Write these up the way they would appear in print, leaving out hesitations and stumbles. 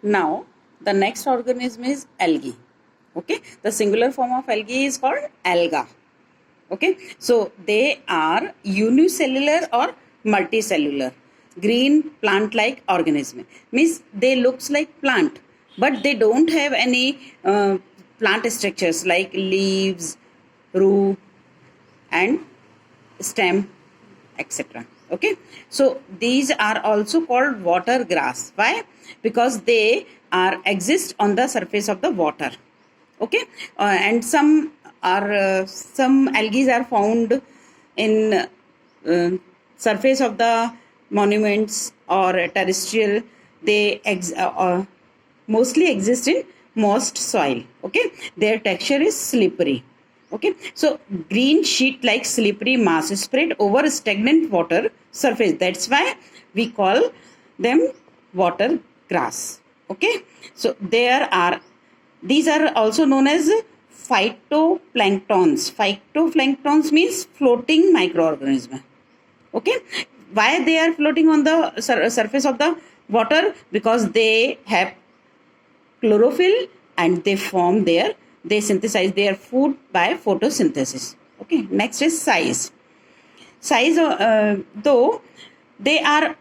Now the next organism is algae. Okay, the singular form of algae is called alga. Okay, so they are unicellular or multicellular green plant like organism. Means they looks like plant but they don't have any plant structures like leaves, root and stem, etc. Okay, so these are also called water grass. Why? Because they are exist on the surface of the water. Okay, and some algae are found in surface of the monuments or terrestrial. They mostly exist in moist soil. Okay, their texture is slippery. Okay, so green sheet like slippery mass spread over stagnant water surface. That's why we call them water grass. Okay, so these are also known as phytoplanktons. Phytoplanktons means floating microorganism. Okay, why they are floating on the surface of the water? Because they have chlorophyll and they synthesize their food by photosynthesis. Okay, next is size. Though they are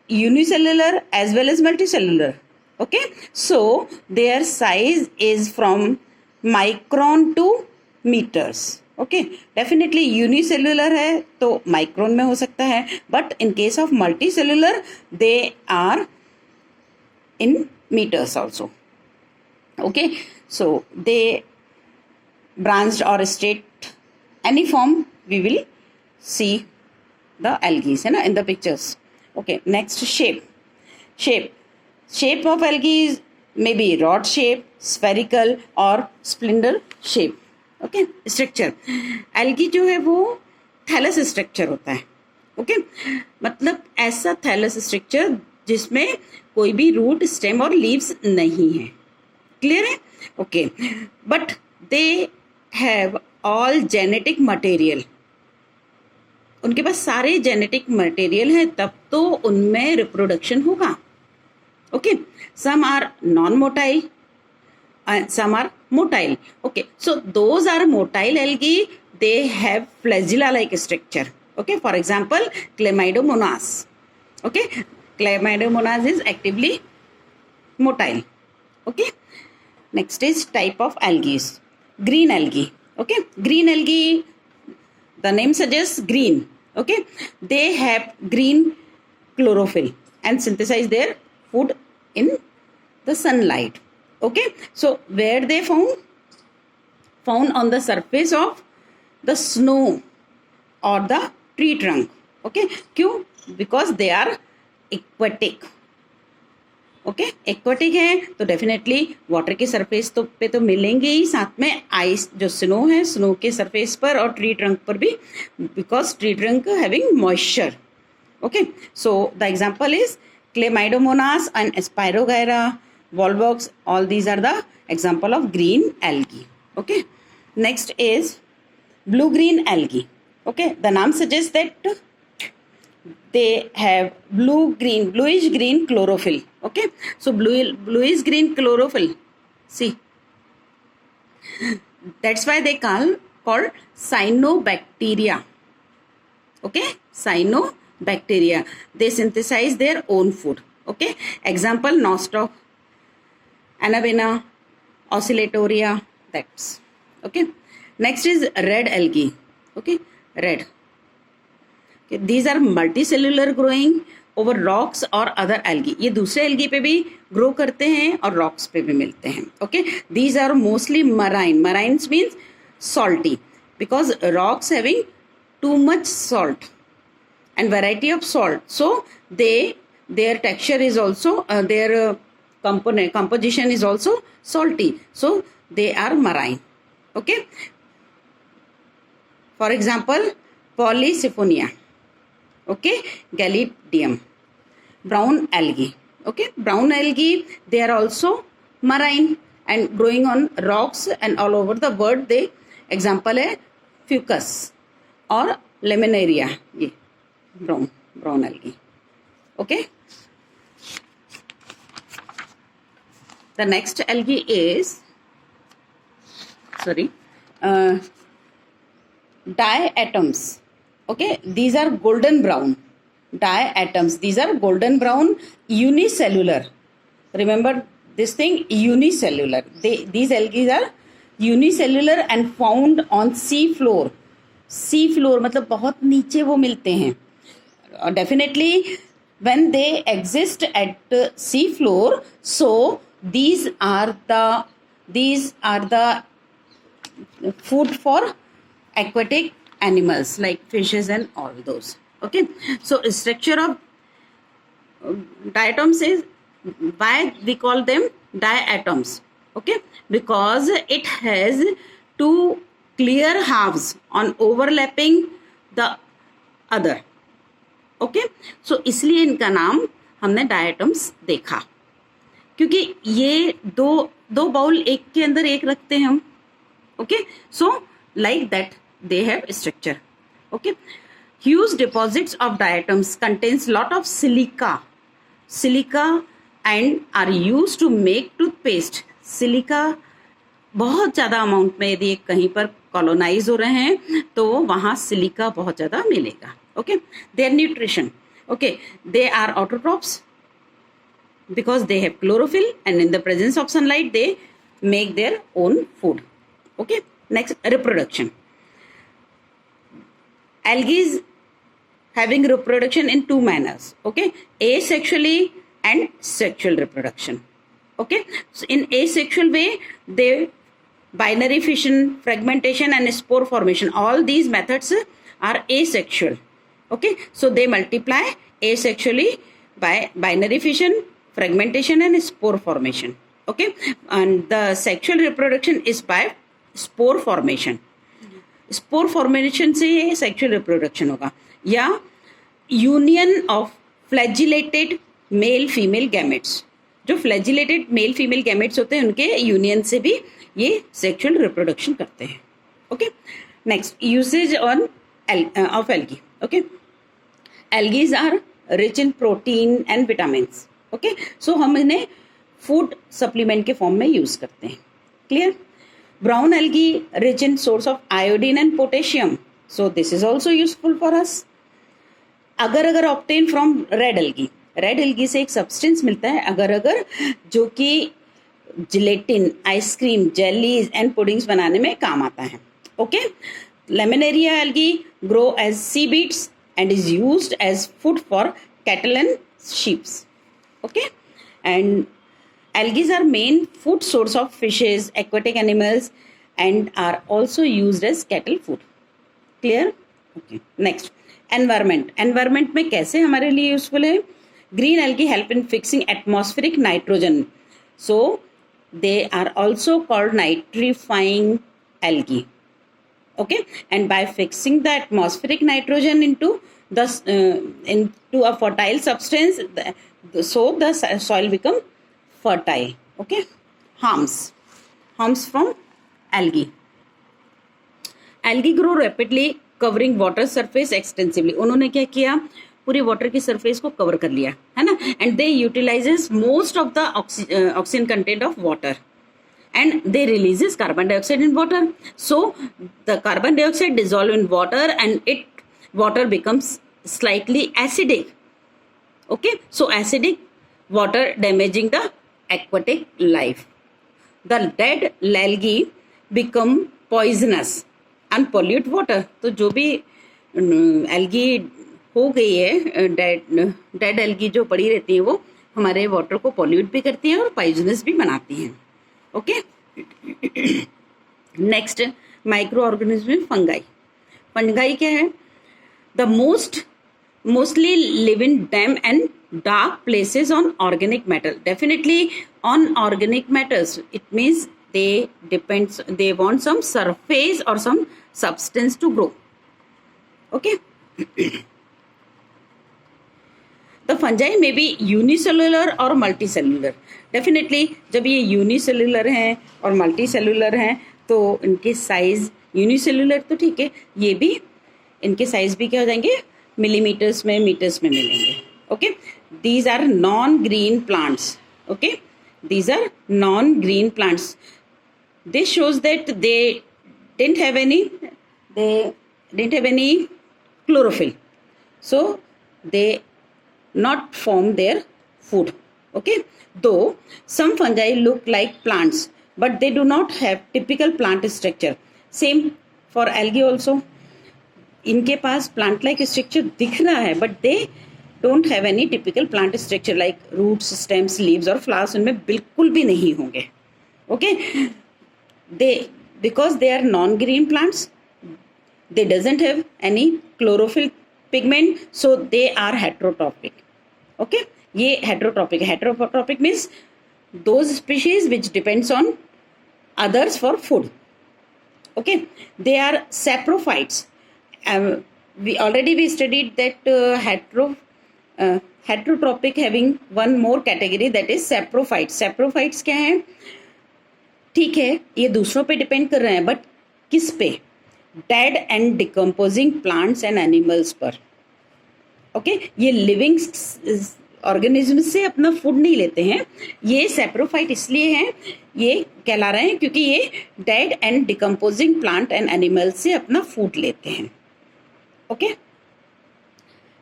unicellular as well as multicellular. Okay, so their size is from micron to meters. Okay, definitely unicellular है तो micron में हो सकता है, but in case of multicellular they are in meters also. Okay, so they branched or straight, any form we will see the algae है ना in the pictures. Okay, next shape of algae is maybe rod shape, spherical or spindle shape. Okay, structure, algae जो है वो thallus structure होता है. Okay, मतलब ऐसा thallus structure जिसमें कोई भी रूट, स्टेम और लीव्स नहीं है. क्लियर है? Okay, but they have all genetic material. उनके पास सारे जेनेटिक मटेरियल है, तब तो उनमें रिप्रोडक्शन होगा. Okay, some are non motile and some are motile. Okay, so those are motile algae. They have flagella like structure. Okay, for example Chlamydomonas. Okay, Chlamydomonas is actively motile. Okay, next is type of algae. Green algae. Okay, green algae, the name suggests green. Okay, they have green chlorophyll and synthesize their food in the sunlight. Okay, so where they found on the surface of the snow or the tree trunk. Okay, क्यों? Because they are aquatic. Okay, aquatic है तो definitely water के surface तो पे तो मिलेंगे ही, साथ में आइस जो स्नो है, स्नो के सरफेस पर और ट्री ट्रंक पर भी, because tree trunk having moisture. Okay, so the example is Chlamydomonas and Spirogyra, Volvox. All these are the example of green algae. Okay, next is blue green algae. Okay, the name suggests that they have bluish green chlorophyll. Okay, so bluish green chlorophyll, see, that's why they called cyanobacteria. Okay, cyanobacteria, they synthesize their own food. Okay, example Nostoc, Anabaena, Oscillatoria. That's okay. Next is red algae. Okay, red. Okay, these are multicellular growing over rocks or other algae. ये दूसरे algae पे भी grow करते हैं और rocks पे भी मिलते हैं. Okay, these are mostly marine. Marines means salty, because rocks having too much salt and variety of salt, so their texture is also their composition is also salty, so they are marine. Okay, for example Polysiphonia. Okay, Galidium, brown algae. Okay, brown algae, they are also marine and growing on rocks and all over the world. They example है Fucus और Laminaria. ये brown algae. Okay, The next algae is, diatoms. Okay, these are golden brown. Diatoms. These are golden brown, unicellular. Remember this thing, unicellular. These algae are unicellular and found on sea floor. Sea floor मतलब बहुत नीचे वो मिलते हैं. Definitely when they exist at sea floor, so these are the food for aquatic animals like fishes and all those. Okay, so structure of diatoms is, why we call them diatoms? Okay, because it has two clear halves on overlapping the other. Okay, so इसलिए इनका नाम हमने diatoms देखा, क्योंकि ये दो bowl एक के अंदर एक रखते हैं हम. Okay, so like that they have structure. Okay, huge deposits of diatoms contains lot of silica and are used to make toothpaste. Silica बहुत ज़्यादा अमाउंट में यदि कहीं पर कॉलोनाइज हो रहे हैं तो वहाँ सिलिका बहुत ज़्यादा मिलेगा. Okay, their nutrition. Okay, they are autotrophs because they have chlorophyll, and in the presence of sunlight they make their own food. Okay, next, reproduction. Algae is having reproduction in two manners. Okay, asexually and sexual reproduction. Okay, so in asexual way they binary fission, fragmentation and spore formation, all these methods are asexual. Okay, so they multiply asexually by binary fission, fragmentation and spore formation. Okay, and the sexual reproduction is by spore formation. Spore formation से ये sexual reproduction होगा, या union of flagellated male female gametes. जो flagellated male female gametes होते हैं उनके union से भी ये sexual reproduction करते हैं. Okay, next, usage on of algae. Okay, algae are rich in protein and vitamins. Okay, so हम इन्हें food supplement के form में use करते हैं. Clear? Brown algae rich in source of iodine and potassium, so this is also useful for us. अगर obtain from red algae से एक substance मिलता है अगर जो कि gelatin, ice cream, jellies and puddings बनाने में काम आता है. Okay, laminaria algae grow as seaweeds and is used as food for cattle and sheep. Okay, and algae are main food source of fishes, aquatic animals, and are also used as cattle food. Clear? Okay, next, environment में कैसे हमारे लिए useful है? Green algae help in fixing atmospheric nitrogen, so they are also called nitrifying algae. Okay, and by fixing the atmospheric nitrogen into a fertile substance, so the soil become fertile. Okay, harms from algae grow rapidly covering water surface extensively. उन्होंने क्या किया, पूरी water की surface को cover कर लिया है ना, and they utilises most of the oxygen content of water and they releases carbon dioxide in water. So the carbon dioxide dissolve in water and water becomes slightly acidic. Okay, so acidic water damaging the aquatic life. The dead algae become poisonous and pollute water. तो जो भी algae हो गई है, dead algae जो पड़ी रहती है वो हमारे वाटर को पोल्यूट भी करती है और पॉइजनस भी बनाती हैं. Okay, next, micro organism. Fungi क्या है? The mostly live in dam and dark places on organic matter. Definitely on organic matters, it means they want some surface or some substance to grow. Okay. The fungi may be unicellular or multicellular. Definitely जब ये unicellular हैं और multicellular हैं तो इनके size, unicellular तो ठीक है, ये भी इनके साइज भी क्या हो जाएंगे, मिलीमीटर्स में, मीटर्स में मिलेंगे. Okay, these are non green plants. Okay, These are non-green plants. This shows that they didn't have any chlorophyll, so they not form their food. Okay, though some fungi look like plants, but they do not have typical plant structure. Same for algae also. इनके पास plant like structure दिख रहा है, but they don't have any typical plant structure like roots, stems, leaves और flowers उनमें बिल्कुल भी नहीं होंगे. Okay, they because they are non green plants, they doesn't have any chlorophyll pigment, so they are heterotrophic. Okay, ये heterotrophic. Heterotrophic means those species which depends on others for food. Okay, they are saprophytes. We studied that heterotrophic having one more category, that is saprophytes. Saprophytes क्या है? ठीक है, ये दूसरों पे depend कर रहे हैं, बट किस पे? Dead and decomposing plants and animals पर. ओके, ये लिविंग ऑर्गेनिज्म से अपना फूड नहीं लेते हैं. ये सैप्रोफाइट इसलिए हैं, ये कहला रहे हैं क्योंकि ये dead and decomposing plant and animals से अपना फूड लेते हैं. Okay,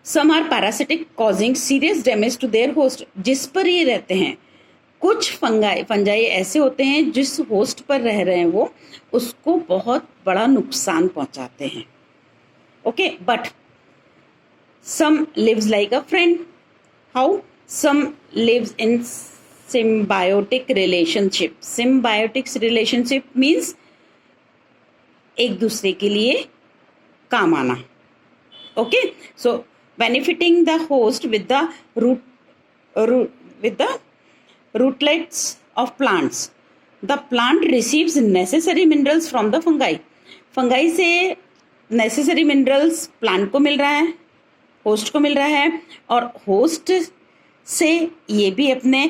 some are parasitic causing serious damage to their host. जिस पर ये रहते हैं, कुछ फंजाई ऐसे होते हैं जिस होस्ट पर रह रहे हैं वो उसको बहुत बड़ा नुकसान पहुंचाते हैं. Okay, but some lives like a friend. How? Some lives in symbiotic relationship. Symbiotic relationship means एक दूसरे के लिए काम आना. Okay, so benefiting the host with the rootlets of plants. The plant receives necessary minerals from the fungi. Fungi से necessary minerals plant को मिल रहा है, होस्ट को मिल रहा है, और होस्ट से ये भी अपने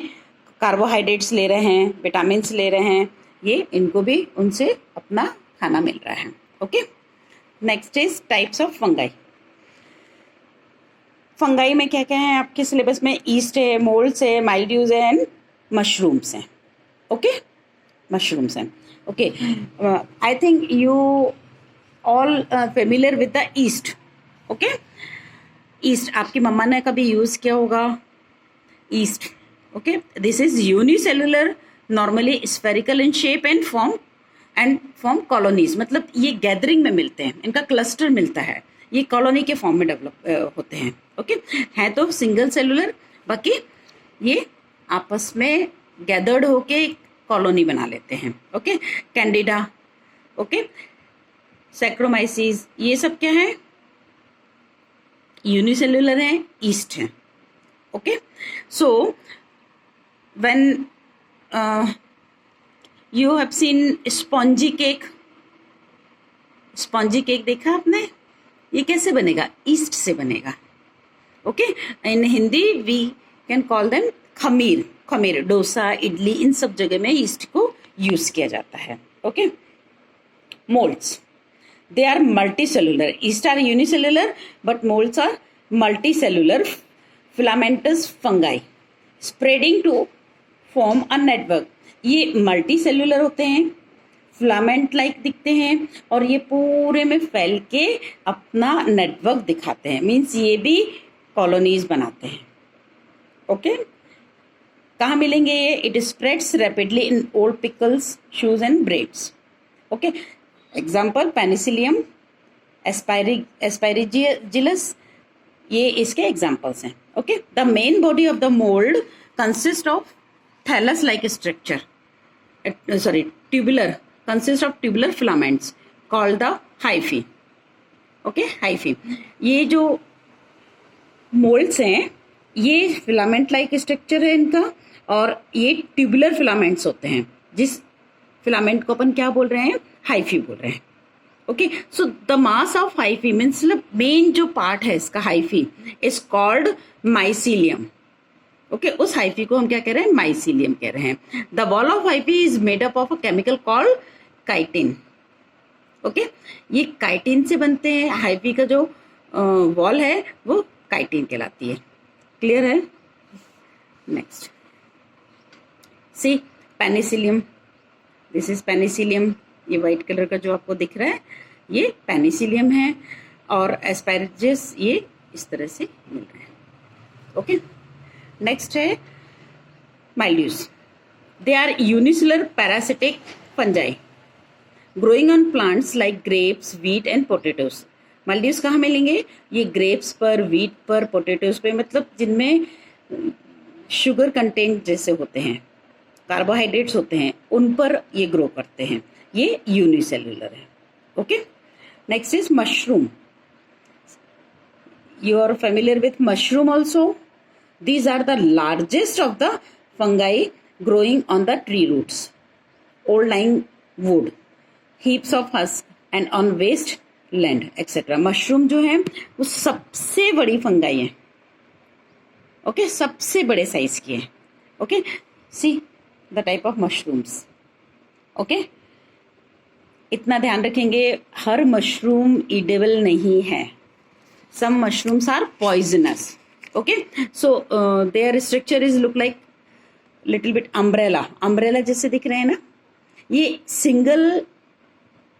कार्बोहाइड्रेट्स ले रहे हैं, विटामिन्स ले रहे हैं, ये इनको भी उनसे अपना खाना मिल रहा है. Okay, next is types of fungi. Fungi में क्या क्या है आपके सिलेबस में? ईस्ट है, मोल्ड्स है, माइल्ड्यूज है एंड मशरूम्स हैं. ओके, मशरूम्स हैं. Okay, I think you all familiar with the east. Okay, east आपकी मम्मा ने कभी यूज किया होगा. East, okay, this is unicellular, normally spherical in shape and form colonies. मतलब ये गैदरिंग में मिलते हैं, इनका क्लस्टर मिलता है, ये कॉलोनी के फॉर्म में डेवलप होते हैं. ओके, है तो सिंगल सेलुलर, बाकी ये आपस में गैदर्ड होके कॉलोनी बना लेते हैं. ओके, कैंडिडा, ओके, सैक्रोमाइसिस, ये सब क्या है? यूनिसेलुलर है, ईस्ट है. Okay, so when you have seen spongy cake. Spongy cake देखा आपने? ये कैसे बनेगा? ईस्ट से बनेगा. Okay, in Hindi we can call them khamir. Khamir, dosa, idli, इन सब जगह में ईस्ट को यूज किया जाता है. Okay, moulds, they are multicellular. Yeast are unicellular, but molds are multicellular filamentous fungi spreading to form a network. ये multicellular होते हैं, फिलामेंट लाइक दिखते हैं, और ये पूरे में फैल के अपना नेटवर्क दिखाते हैं. मीन्स ये भी कॉलोनीज बनाते हैं. ओके, कहाँ मिलेंगे ये? It spreads rapidly in old pickles, shoes and breads. Okay, example penicillium, aspergillus, ये इसके एग्जाम्पल्स हैं. Okay, the main body of the mould consist of thallus like structure, tubular, consist of tubular filaments called the hyphae. Okay, hyphae. ये जो moulds हैं ये filament like structure है इनका, और ये ट्यूबुलर फिलामेंट्स होते हैं. जिस फिलामेंट को अपन क्या बोल रहे हैं? हाइफी बोल रहे हैं. Okay, so the mass of hyphae means main जो पार्ट है इसका hyphae is called mycelium. Okay, उस हाइफी को हम क्या कह रहे हैं? माइसीलियम कह रहे हैं. The wall of hyphae is made up of a chemical called chitin. Okay, ये काइटिन से बनते हैं. हाइफी का जो वॉल है वो काइटिन कहलाती है. क्लियर है? Next, see penicillium, this is penicillium, ये वाइट कलर का जो आपको दिख रहा है ये पेनिसिलियम है, और एस्पैरेगस ये इस तरह से मिल रहा है। ओके, नेक्स्ट है mildews. They are unicellular parasitic fungi growing on plants like grapes, wheat and potatoes. Mildews कहाँ मिलेंगे? ये ग्रेप्स पर, व्हीट पर, पोटैटोज पे, मतलब जिनमें शुगर कंटेंट जैसे होते हैं, कार्बोहाइड्रेट्स होते हैं, उन पर ये ग्रो करते हैं। ये यूनिसेलुलर है। Okay, next is mushroom. You are familiar with mushroom also. These are the largest of the fungi growing on the tree roots, old lying wood, heaps of husk and on waste land, etc. Mushroom जो है वो सबसे बड़ी fungi है। Okay, सबसे बड़े size की है। Okay, see the type of mushrooms. Okay, इतना ध्यान रखेंगे, हर मशरूम ईडेबल नहीं है। Some mushrooms are poisonous. Okay, so their structure is look like little bit umbrella. Umbrella जैसे दिख रहे हैं ना, ये सिंगल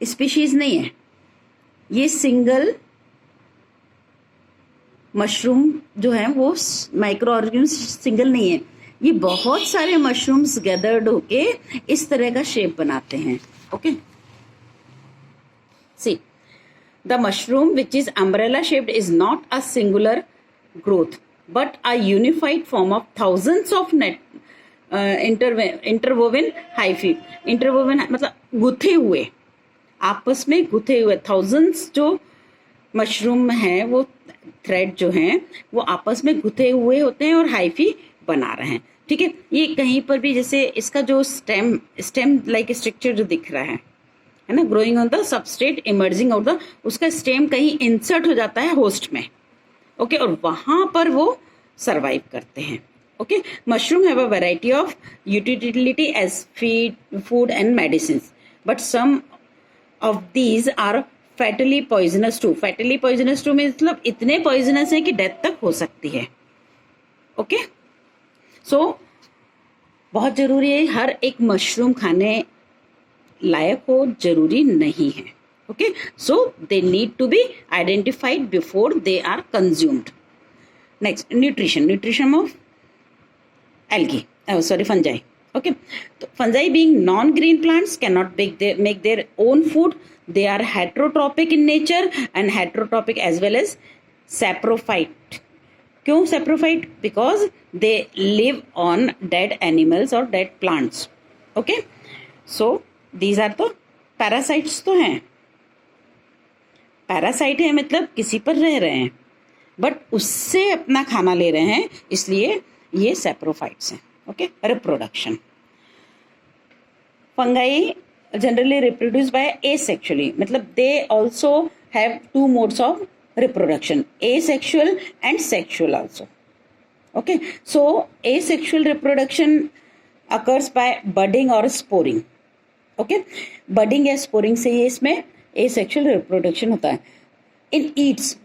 स्पीशीज नहीं है, ये सिंगल मशरूम जो है वो माइक्रो ऑर्गेनिज्म सिंगल नहीं है, ये बहुत सारे मशरूम्स गैदर्ड होके इस तरह का शेप बनाते हैं। Okay, see the mushroom, which is umbrella shaped, is not a singular growth but a unified form of thousands of interwoven hyphae. Interwoven मतलब गुथे हुए, आपस में गुथे हुए thousands जो मशरूम हैं, वो थ्रेड जो हैं वो आपस में गुथे हुए होते हैं और हाइफी बना रहे हैं। ठीक है, ये कहीं पर भी जैसे इसका जो स्टेम लाइक स्ट्रक्चर जो दिख रहा है ना, growing on the substrate emerging out the, उसका स्टेम कहीं इंसर्ट हो जाता है होस्ट में। ओके, और वहां पर वो सरवाइव करते हैं। Okay, mushroom have a variety of utility as feed, food and medicine, but some of these are fatally poisonous too. Fatally poisonous too में मतलब इतने पॉइजनस है कि डेथ तक हो सकती है। ओके, सो बहुत जरूरी है, हर एक मशरूम खाने लायक हो जरूरी नहीं है। Okay, so they need to be identified before they are consumed. Next, nutrition. Nutrition of algae, sorry fungi. Okay, तो fungi being non green plants can not make their own food, they are heterotrophic in nature and heterotrophic as well as saprophyte. क्यों saprophyte? Because they live on dead animals और dead plants. Okay, so these are तो parasites तो हैं, parasite है मतलब किसी पर रह रहे हैं बट उससे अपना खाना ले रहे हैं, इसलिए ये सैप्रोफाइट्स हैं। Okay, reproduction. Fungi generally reproduce by asexually, मतलब they also have two modes of reproduction, asexual and sexual also. Okay, so asexual reproduction occurs by budding और स्पोरिंग। ओके, बडिंग या स्पोरिंग से ये इसमें एसेक्सुअल रिप्रोडक्शन होता है। In its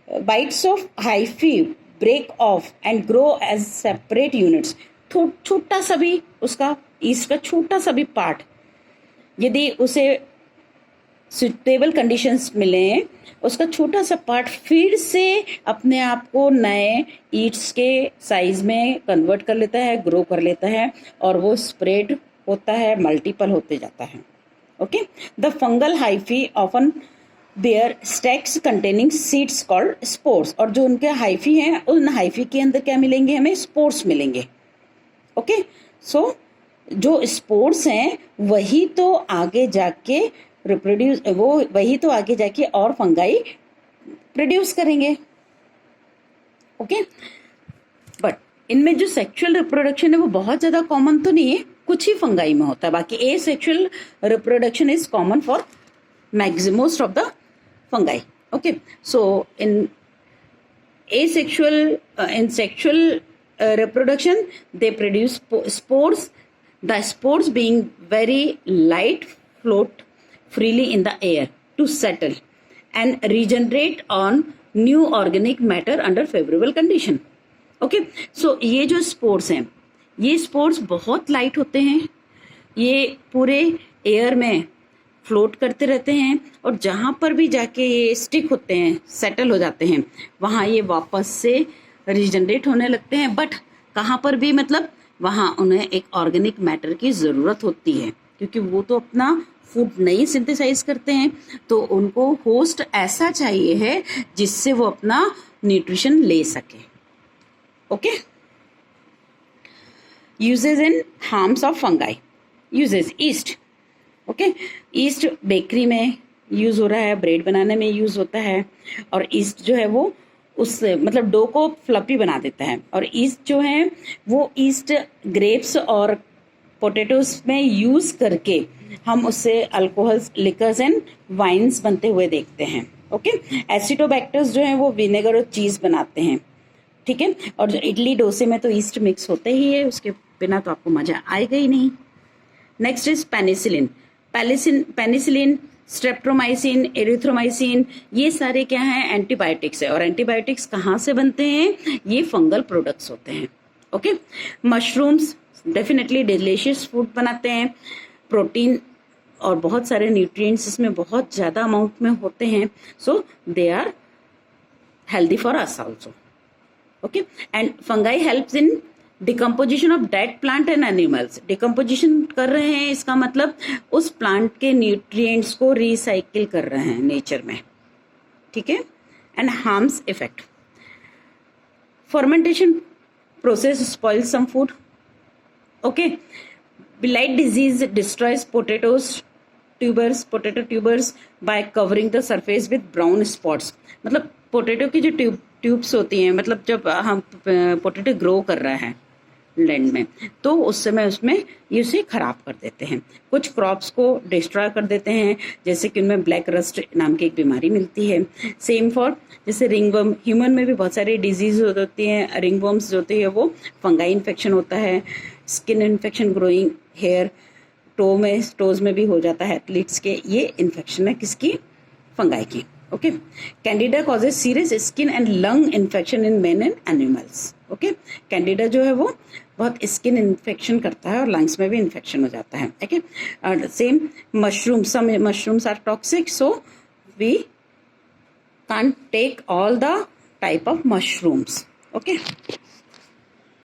bits of hyphae break off and grow as separate units. छोटा सा भी उसका ईस्ट का छोटा सा भी पार्ट, यदि उसे सुटेबल कंडीशंस मिले, उसका छोटा सा पार्ट फिर से अपने आप को नए ईट्स के साइज में कन्वर्ट कर लेता है, ग्रो कर लेता है और वो स्प्रेड होता है, मल्टीपल होते जाता है। Okay, the fungal hyphae often bear stalks containing seeds called spores, और जो उनके हाइफी हैं उन हाइफी के अंदर क्या मिलेंगे? हमें स्पोर्स मिलेंगे। ओके, सो जो स्पोर्स हैं वही तो आगे जाके रिप्रोड्यूस, वो वही तो आगे जाके और फंगाई प्रोड्यूस करेंगे। ओके, बट इनमें जो सेक्सुअल रिप्रोडक्शन है वो बहुत ज्यादा कॉमन तो नहीं है, कुछ ही फंगाई में होता है, बाकी asexual reproduction is common for most of the fungi. Okay, so in asexual in sexual reproduction they produce spores, the spores being very light float freely in the air to settle and regenerate on new organic matter under favorable condition. Okay, so ये जो spores हैं ये spores बहुत light होते हैं, ये पूरे air में फ्लोट करते रहते हैं और जहाँ पर भी जाके ये स्टिक होते हैं, सेटल हो जाते हैं, वहाँ ये वापस से रिजनरेट होने लगते हैं। बट कहाँ पर भी मतलब वहाँ उन्हें एक ऑर्गेनिक मैटर की ज़रूरत होती है, क्योंकि वो तो अपना फूड नहीं सिंथेसाइज करते हैं, तो उनको होस्ट ऐसा चाहिए है जिससे वो अपना न्यूट्रिशन ले सके। Okay, uses and harms of fungi. Uses, yeast. Okay, yeast bakery में यूज़ हो रहा है, ब्रेड बनाने में यूज़ होता है, और ईस्ट जो है वो उस मतलब डो को फ्लफी बना देता है। और ईस्ट जो है वो ईस्ट ग्रेप्स और पोटैटोस में यूज़ करके हम उससे अल्कोहल्स, लिकर्स एंड वाइन्स बनते हुए देखते हैं। ओके, एसिडोबैक्टर्स जो है वो विनेगर और चीज़ बनाते हैं। ठीक है, और जो इडली डोसे में तो ईस्ट मिक्स होते ही है, उसके बिना तो आपको मजा आएगा ही नहीं। Next is penicillin. Penicillin, streptomycin, erythromycin, ये सारे क्या हैं? एंटीबायोटिक्स है। और एंटीबायोटिक्स कहाँ से बनते हैं? ये फंगल प्रोडक्ट्स होते हैं। Okay, mushrooms definitely delicious food बनाते हैं, प्रोटीन और बहुत सारे न्यूट्रिएंट्स इसमें बहुत ज़्यादा अमाउंट में होते हैं, so they are healthy for us also. Okay, and fungi helps in decomposition of dead plant and animals. Decomposition कर रहे हैं, इसका मतलब उस प्लांट के न्यूट्रिएंट्स को रिसाइकिल कर रहे हैं नेचर में। ठीक है, and harms effect, fermentation process spoils some food. Okay, blight disease destroys potato tubers by covering the surface with brown spots। मतलब पोटैटो की जो ट्यूब्स होती हैं, मतलब जब हम पोटैटो ग्रो कर रहा है लैंड में, तो उस समय उसमें ये उसे खराब कर देते हैं, कुछ क्रॉप्स को डिस्ट्रॉय कर देते हैं, जैसे कि उनमें ब्लैक रस्ट नाम की एक बीमारी मिलती है। सेम फॉर जैसे रिंगवर्म, ह्यूमन में भी बहुत सारी डिजीज होती हैं। रिंगवर्म्स जो होती है वो फंगाई इन्फेक्शन होता है, skin infection, growing hair, toes में भी हो जाता है एथलीट्स के। ये इन्फेक्शन है किसकी? फंगाई की। Okay, Candida causes serious skin and lung infection in main and animals. Okay, Candida जो है वो बहुत स्किन इन्फेक्शन करता है और लंग्स में भी इन्फेक्शन हो जाता है। ओके, और same mushroom, some mushrooms are toxic, so we can't take all the type of mushrooms. Okay.